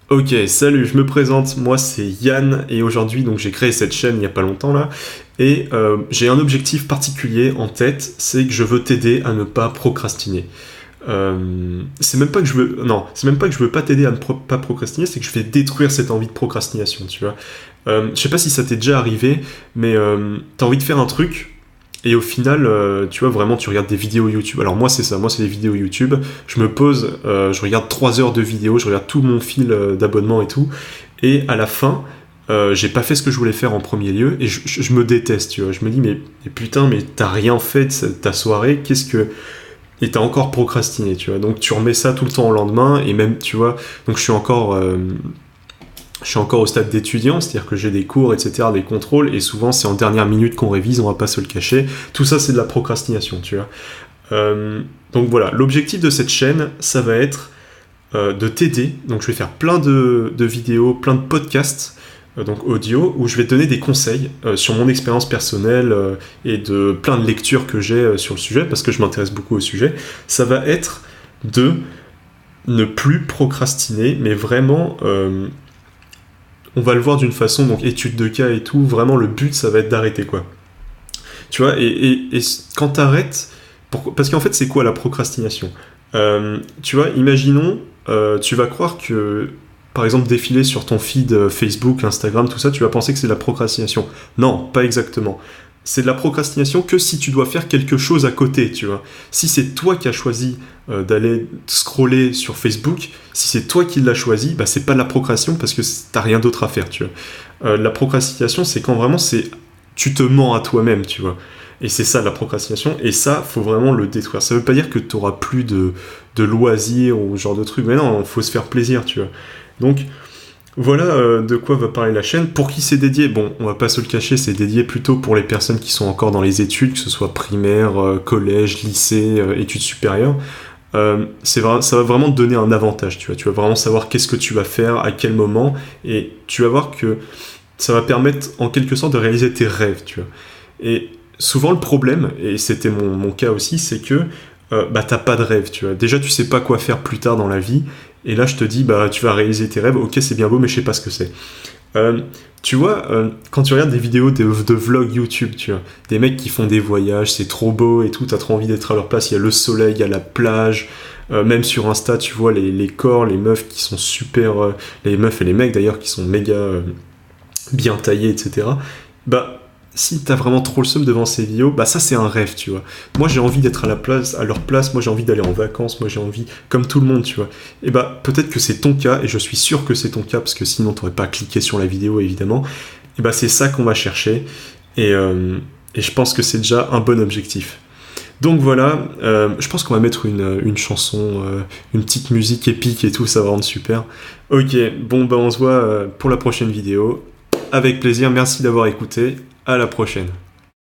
Ok, salut, je me présente, moi c'est Yann et aujourd'hui donc j'ai créé cette chaîne il y a pas longtemps là et j'ai un objectif particulier en tête, c'est que je veux t'aider à ne pas procrastiner. C'est même pas que je veux, non, c'est même pas que je veux pas t'aider à ne pas procrastiner, c'est que je vais détruire cette envie de procrastination, tu vois. Je sais pas si ça t'est déjà arrivé, mais t'as envie de faire un truc et au final, tu vois, vraiment, tu regardes des vidéos YouTube. Alors moi, c'est ça, moi, c'est des vidéos YouTube. Je me pose, je regarde 3 heures de vidéos, je regarde tout mon fil d'abonnement et tout. Et à la fin, j'ai pas fait ce que je voulais faire en premier lieu et je me déteste, tu vois. Je me dis, mais putain, mais t'as rien fait de ta soirée, qu'est-ce que... Et t'as encore procrastiné, tu vois. Donc tu remets ça tout le temps au lendemain et même, tu vois, donc je suis encore au stade d'étudiant, c'est-à-dire que j'ai des cours, etc., des contrôles, et souvent c'est en dernière minute qu'on révise, on va pas se le cacher. Tout ça, c'est de la procrastination, tu vois. Donc voilà, l'objectif de cette chaîne, ça va être de t'aider. Donc je vais faire plein de vidéos, plein de podcasts, donc audio, où je vais te donner des conseils sur mon expérience personnelle et de plein de lectures que j'ai sur le sujet, parce que je m'intéresse beaucoup au sujet. Ça va être de ne plus procrastiner, mais vraiment... on va le voir d'une façon, donc étude de cas et tout, vraiment le but ça va être d'arrêter quoi. Tu vois, et quand t'arrêtes, parce qu'en fait c'est quoi la procrastination? Tu vois, imaginons, tu vas croire que, par exemple, défiler sur ton feed Facebook, Instagram, tout ça, tu vas penser que c'est de la procrastination. Non, pas exactement. C'est de la procrastination que si tu dois faire quelque chose à côté, tu vois. Si c'est toi qui as choisi d'aller scroller sur Facebook, si c'est toi qui l'as choisi, bah c'est pas de la procrastination parce que t'as rien d'autre à faire, tu vois. La procrastination, c'est quand vraiment tu te mens à toi-même, tu vois. Et c'est ça la procrastination, et ça, faut vraiment le détruire. Ça veut pas dire que t'auras plus de loisirs ou ce genre de trucs, mais non, faut se faire plaisir, tu vois. Donc, voilà de quoi va parler la chaîne. Pour qui c'est dédié? Bon, on va pas se le cacher, c'est dédié plutôt pour les personnes qui sont encore dans les études, que ce soit primaire, collège, lycée, études supérieures. Ça va vraiment te donner un avantage, tu vois. Tu vas vraiment savoir qu'est-ce que tu vas faire, à quel moment, et tu vas voir que ça va permettre en quelque sorte de réaliser tes rêves, tu vois. Et souvent le problème, et c'était mon cas aussi, c'est que bah t'as pas de rêve, tu vois. Déjà tu sais pas quoi faire plus tard dans la vie, et là je te dis bah tu vas réaliser tes rêves, ok c'est bien beau mais je sais pas ce que c'est. Tu vois, quand tu regardes des vidéos de vlogs YouTube, tu vois, des mecs qui font des voyages, c'est trop beau et tout, t'as trop envie d'être à leur place, il y a le soleil, il y a la plage, même sur Insta tu vois les corps, les meufs qui sont super, les meufs et les mecs d'ailleurs qui sont méga bien taillés, etc. Bah si t'as vraiment trop le seum devant ces vidéos, bah ça c'est un rêve, tu vois. Moi j'ai envie d'être à leur place, moi j'ai envie d'aller en vacances, moi j'ai envie, comme tout le monde, tu vois. Et bah peut-être que c'est ton cas, et je suis sûr que c'est ton cas, parce que sinon t'aurais pas cliqué sur la vidéo évidemment. Et bah c'est ça qu'on va chercher, et je pense que c'est déjà un bon objectif. Donc voilà, je pense qu'on va mettre une chanson, une petite musique épique et tout, ça va rendre super. Ok, bon bah on se voit pour la prochaine vidéo. Avec plaisir, merci d'avoir écouté. À la prochaine.